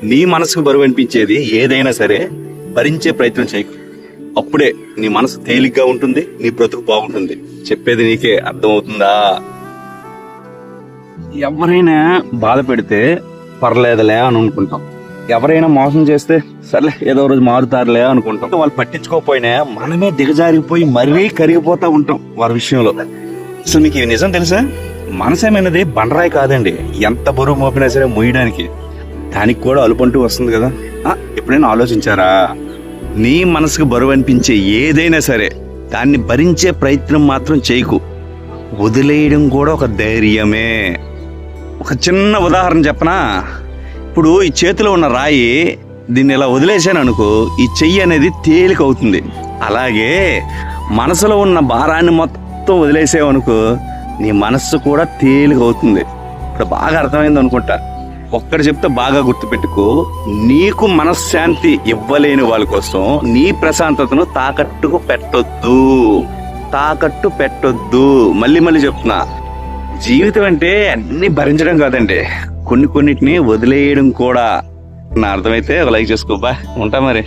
నీ మనసుకు బరువు అనిపించేది ఏదైనా సరే భరించే ప్రయత్నం చేయకు. అప్పుడే నీ మనసు తేలిగ్గా ఉంటుంది, నీ బ్రతుకు బాగుంటుంది. చెప్పేది నీకే అర్థమవుతుందా? ఎవరైనా బాధ పెడితే పర్లేదులే అని అనుకుంటాం. ఎవరైనా మోసం చేస్తే సర్లే ఏదో రోజు మారుతారులే అనుకుంటాం. వాళ్ళు పట్టించుకోకపోయినా మనమే దిగజారిపోయి మరీ కరిగిపోతా ఉంటాం వారి విషయంలో. అసలు మీకు ఈ నిజం తెలుసా? మనసేమైనది బండరాయి కాదండి. ఎంత బరువు మోపినా సరే మోయడానికి దానికి కూడా అలుపంటూ వస్తుంది కదా. ఎప్పుడైనా ఆలోచించారా? నీ మనసుకు బరువు అనిపించే ఏదైనా సరే దాన్ని భరించే ప్రయత్నం మాత్రం చేయకు. వదిలేయడం కూడా ఒక ధైర్యమే. ఒక చిన్న ఉదాహరణ చెప్పనా? ఇప్పుడు ఈ చేతిలో ఉన్న రాయి దీన్ని ఇలా వదిలేసాను అనుకో, ఈ చెయ్యి అనేది తేలిక అవుతుంది. అలాగే మనసులో ఉన్న భారాన్ని మొత్తం వదిలేసావనుకో, నీ మనస్సు కూడా తేలిక అవుతుంది. ఇప్పుడు బాగా అర్థమైంది అనుకుంటా. ఒక్కటి చెప్తే బాగా గుర్తుపెట్టుకో, నీకు మనశ్శాంతి ఇవ్వలేని వాళ్ళ కోసం నీ ప్రశాంతతను తాకట్టు పెట్టొద్దు. మళ్ళీ చెప్తున్నా, జీవితం అంటే అన్ని భరించడం కాదండి, కొన్నిటిని వదిలేయడం కూడా. నా అర్థమైతే లైక్ చేసుకోబా. ఉంటా మరి.